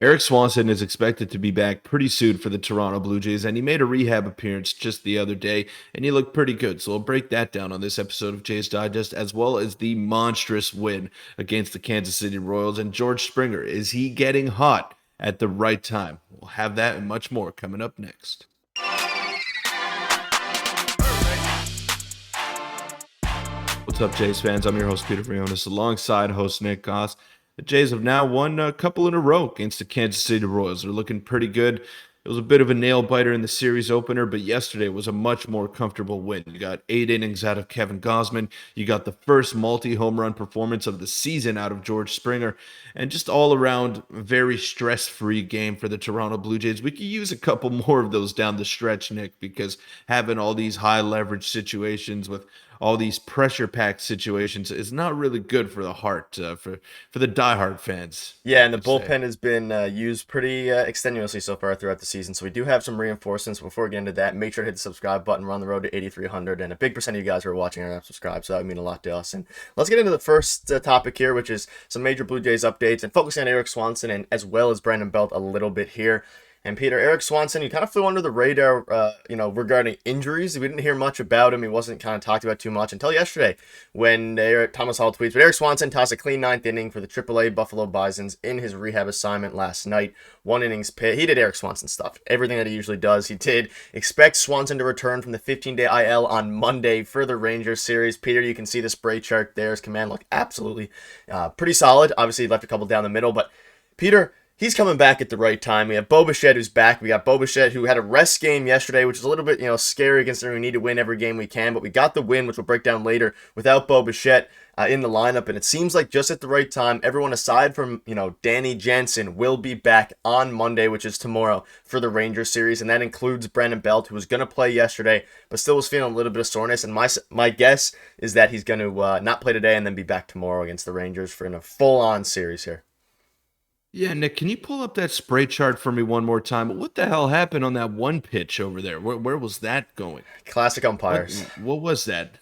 Eric Swanson is expected to be back pretty soon for the Toronto Blue Jays, and he made a rehab appearance just the other day, and he looked pretty good. So we'll break that down on this episode of Jays Digest, as well as the monstrous win against the Kansas City Royals. And George Springer, is he getting hot at the right time? We'll have that and much more coming up next. What's up, Jays fans? I'm your host, Peter Vryonis, alongside host Nick Gosse. The Jays have now won a couple in a row against the Kansas City Royals. They're looking pretty good. It was a bit of a nail biter in the series opener, but yesterday was a much more comfortable win. You got 8 innings out of Kevin Gausman. You got the first multi-home run performance of the season out of George Springer, and just all around very stress-free game for the Toronto Blue Jays. We could use a couple more of those down the stretch, Nick, because having all these high leverage situations with all these pressure packed situations is not really good for the heart, for the diehard fans, Yeah, and the per se. bullpen has been used pretty extenuously so far throughout the season. So we do have some reinforcements. Before we get into that, make sure to hit the subscribe button. We're on the road to 8,300, and a big percent of you guys who are watching are not subscribed, so that would mean a lot to us. And let's get into the first topic here, which is some major Blue Jays updates and focusing on Eric Swanson and as well as Brandon Belt a little bit here. And Peter, Eric Swanson, he kind of flew under the radar, regarding injuries. We didn't hear much about him. He wasn't kind of talked about too much until yesterday when Thomas Hall tweets, but Eric Swanson tossed a clean ninth inning for the AAA Buffalo Bisons in his rehab assignment last night. 1 innings pitch. He did Eric Swanson stuff. Everything that he usually does, he did. Expect Swanson to return from the 15-day IL on Monday for the Rangers series. Peter, you can see the spray chart there. His command looked absolutely pretty solid. Obviously, he left a couple down the middle, but Peter, he's coming back at the right time. We have Bo Bichette who's back. We got Bo Bichette who had a rest game yesterday, which is a little bit, scary considering we need to win every game we can. But we got the win, which we'll break down later, without Bo Bichette in the lineup. And it seems like just at the right time, everyone aside from, Danny Jansen will be back on Monday, which is tomorrow, for the Rangers series. And that includes Brandon Belt, who was going to play yesterday, but still was feeling a little bit of soreness. And my guess is that he's going to not play today and then be back tomorrow against the Rangers for a full-on series here. Yeah, Nick, can you pull up that spray chart for me one more time? What the hell happened on that one pitch over there? Where was that going? Classic What umpires. what was that?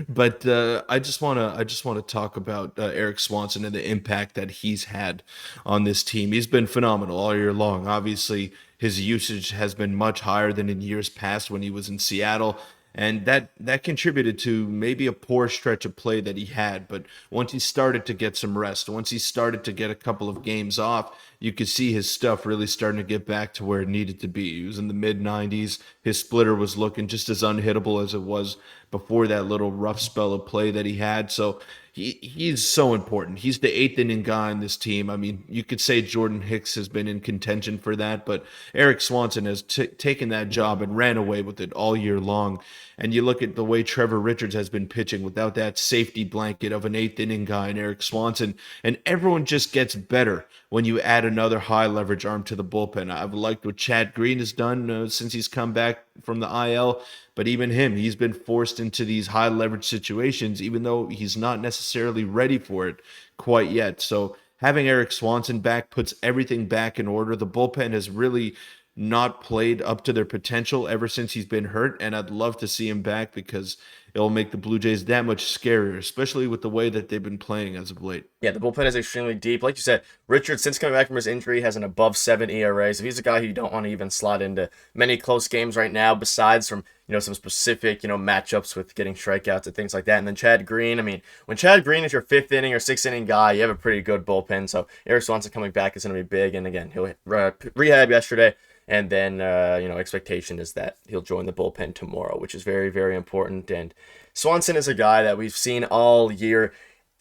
But I just wanna talk about Eric Swanson and the impact that he's had on this team. He's been phenomenal all year long. Obviously, his usage has been much higher than in years past when he was in Seattle. And that contributed to maybe a poor stretch of play that he had. But once he started to get some rest, once he started to get a couple of games off, you could see his stuff really starting to get back to where it needed to be. He was in the mid 90s. His splitter was looking just as unhittable as it was before that little rough spell of play that he had. So he's so important. He's the eighth inning guy on this team. I mean, you could say Jordan Hicks has been in contention for that, but Eric Swanson has taken that job and ran away with it all year long. And you look at the way Trevor Richards has been pitching without that safety blanket of an eighth inning guy and Eric Swanson, and everyone just gets better when you add another high leverage arm to the bullpen. I've liked what Chad Green has done since he's come back from the IL, but even him, he's been forced into these high leverage situations, even though he's not necessarily ready for it quite yet. So having Eric Swanson back puts everything back in order. The bullpen has really not played up to their potential ever since he's been hurt, and I'd love to see him back because it'll make the Blue Jays that much scarier, especially with the way that they've been playing as of late. Yeah, the bullpen is extremely deep. Like you said, Richard, since coming back from his injury, has an above 7 ERA. So he's a guy who you don't want to even slot into many close games right now, besides from, some specific, matchups with getting strikeouts and things like that. And then Chad Green, I mean, when Chad Green is your fifth inning or sixth inning guy, you have a pretty good bullpen. So Eric Swanson coming back is going to be big. And again, he'll rehab yesterday. And then, expectation is that he'll join the bullpen tomorrow, which is very, very important. And Swanson is a guy that we've seen all year.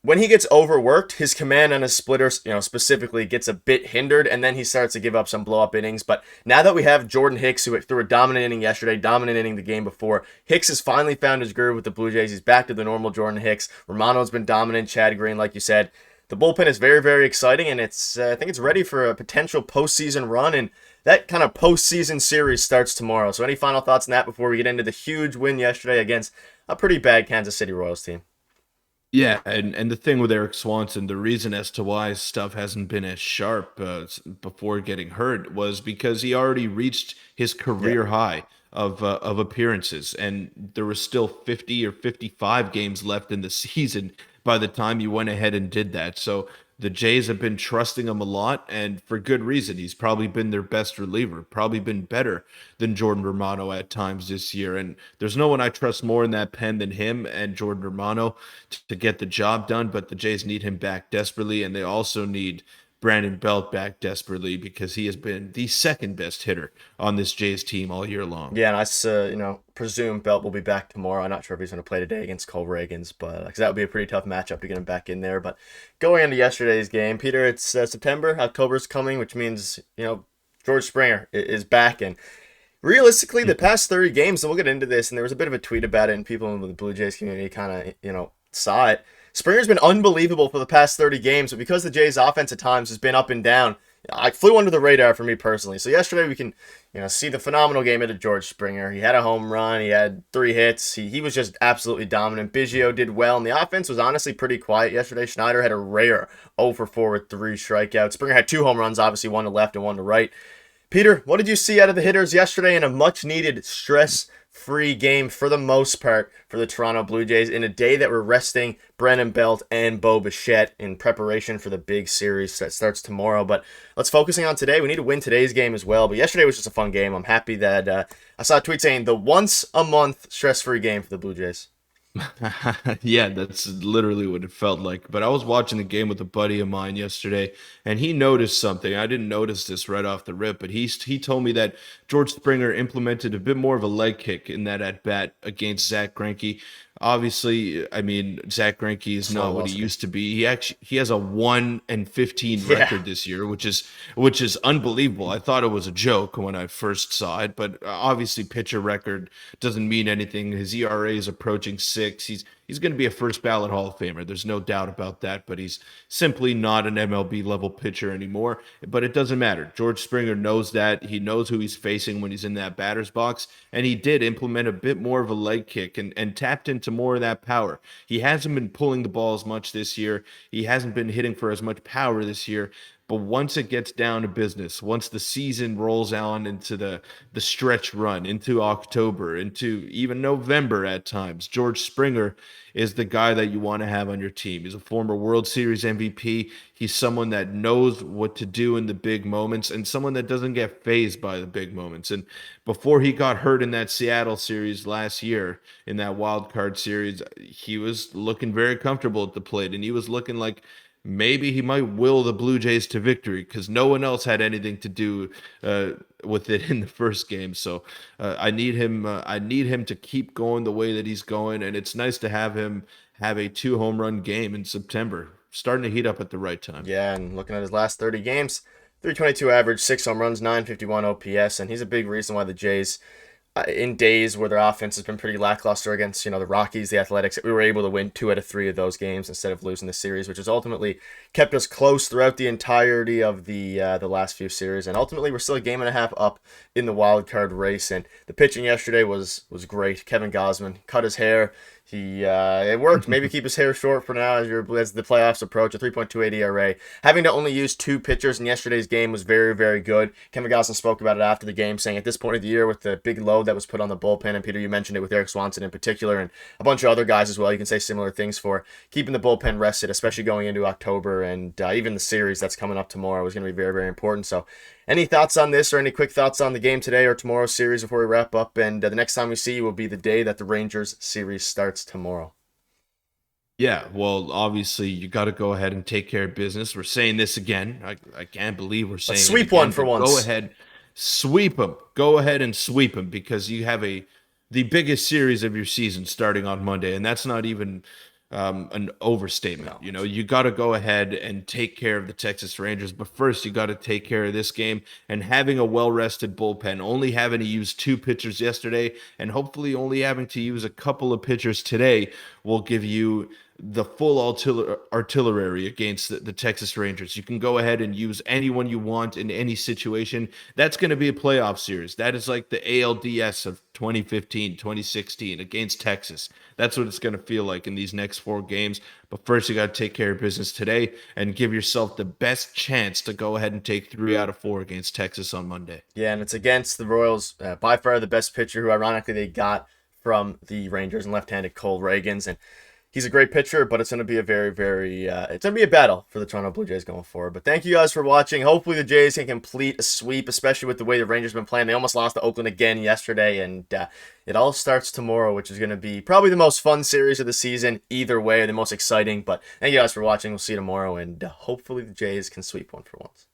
When he gets overworked, his command on his splitters, specifically gets a bit hindered, and then he starts to give up some blow-up innings. But now that we have Jordan Hicks, who threw a dominant inning yesterday, dominant inning the game before, Hicks has finally found his groove with the Blue Jays. He's back to the normal Jordan Hicks. Romano's been dominant. Chad Green, like you said. The bullpen is very, very exciting, and I think it's ready for a potential postseason run, and that kind of postseason series starts tomorrow. So any final thoughts on that before we get into the huge win yesterday against a pretty bad Kansas City Royals team? Yeah, and the thing with Eric Swanson, the reason as to why stuff hasn't been as sharp before getting hurt was because he already reached his Yeah. career high of appearances, and there were still 50 or 55 games left in the season by the time you went ahead and did that. So the Jays have been trusting him a lot, and for good reason. He's probably been their best reliever, probably been better than Jordan Romano at times this year. And there's no one I trust more in that pen than him and Jordan Romano to get the job done. But the Jays need him back desperately, and they also need Brandon Belt back desperately because he has been the second best hitter on this Jays team all year long. Yeah, and presume Belt will be back tomorrow. I'm not sure if he's going to play today against Cole Reagans, but because that would be a pretty tough matchup to get him back in there. But going into yesterday's game, Peter, it's September, October's coming, which means George Springer is back, and realistically, the past 30 games, and we'll get into this, and there was a bit of a tweet about it, and people in the Blue Jays community kind of saw it. Springer's been unbelievable for the past 30 games, but because the Jays' offense at times has been up and down, I flew under the radar for me personally. So yesterday we can, see the phenomenal game of George Springer. He had a home run. He had 3 hits. He was just absolutely dominant. Biggio did well, and the offense was honestly pretty quiet yesterday. Schneider had a rare 0 for 4 with 3 strikeouts. Springer had 2 home runs, obviously one to left and one to right. Peter, what did you see out of the hitters yesterday in a much-needed stress-free game for the most part for the Toronto Blue Jays in a day that we're resting Brandon Belt and Bo Bichette in preparation for the big series that starts tomorrow? But let's focusing on today. We need to win today's game as well. But yesterday was just a fun game. I'm happy that I saw a tweet saying the once-a-month stress-free game for the Blue Jays. Yeah, that's literally what it felt like. But I was watching the game with a buddy of mine yesterday, and he noticed something. I didn't notice this right off the rip, but he told me that George Springer implemented a bit more of a leg kick in that at bat against Zach Greinke. Obviously, I mean Zach Greinke is Slow not what he velocity. used to be. He has a 1-15 Yeah. record this year, which is unbelievable. I thought it was a joke when I first saw it, but obviously pitcher record doesn't mean anything. His ERA is approaching 6. He's going to be a first ballot Hall of Famer. There's no doubt about that, but he's simply not an MLB level pitcher anymore. But it doesn't matter. George Springer knows that. He knows who he's facing when he's in that batter's box, and he did implement a bit more of a leg kick and tapped into more of that power. He hasn't been pulling the ball as much this year. He hasn't been hitting for as much power this year. But once it gets down to business, once the season rolls on into the stretch run, into October, into even November at times, George Springer is the guy that you want to have on your team. He's a former World Series MVP. He's someone that knows what to do in the big moments and someone that doesn't get phased by the big moments. And before he got hurt in that Seattle series last year, in that wild card series, he was looking very comfortable at the plate, and he was looking like maybe he might will the Blue Jays to victory because no one else had anything to do with it in the first game. So I need him. I need him to keep going the way that he's going, and it's nice to have him have a 2 home run game in September, starting to heat up at the right time. Yeah, and looking at his last 30 games, 322 average, 6 home runs, 951 OPS, and he's a big reason why the Jays, in days where their offense has been pretty lackluster against the Rockies, the Athletics, we were able to win 2 out of 3 of those games instead of losing the series, which has ultimately kept us close throughout the entirety of the last few series. And ultimately, we're still a game and a half up in the wild card race. And the pitching yesterday was great. Kevin Gausman cut his hair. It worked. Maybe keep his hair short for now as the playoffs approach. A 3.28 ERA. Having to only use 2 pitchers in yesterday's game was very, very good. Kevin Gosse spoke about it after the game, saying at this point of the year with the big load that was put on the bullpen, and Peter, you mentioned it with Eric Swanson in particular, and a bunch of other guys as well. You can say similar things for keeping the bullpen rested, especially going into October, and even the series that's coming up tomorrow is going to be very, very important. So any thoughts on this or any quick thoughts on the game today or tomorrow's series before we wrap up? And the next time we see you will be the day that the Rangers series starts tomorrow. Yeah, well, obviously you got to go ahead and take care of business. We're saying this again. I can't believe we're Let's saying it sweep one again, for but go once. ahead, sweep them. Go ahead and sweep them because you have the biggest series of your season starting on Monday, and that's not even an overstatement. No. You got to go ahead and take care of the Texas Rangers, but first you got to take care of this game. And having a well-rested bullpen, only having to use 2 pitchers yesterday, and hopefully only having to use a couple of pitchers today, will give you the full artillery against the Texas Rangers. You can go ahead and use anyone you want in any situation. That's going to be a playoff series. That is like the ALDS of 2015, 2016 against Texas. That's what it's going to feel like in these next 4 games. But first, you got to take care of business today and give yourself the best chance to go ahead and take 3 out of 4 against Texas on Monday. Yeah, and it's against the Royals, by far the best pitcher who ironically they got from the Rangers and left-handed Cole Reagans. And he's a great pitcher, but it's going to be a it's going to be a battle for the Toronto Blue Jays going forward. But thank you guys for watching. Hopefully the Jays can complete a sweep, especially with the way the Rangers have been playing. They almost lost to Oakland again yesterday, and it all starts tomorrow, which is going to be probably the most fun series of the season. Either way, the most exciting. But thank you guys for watching. We'll see you tomorrow, and hopefully the Jays can sweep one for once.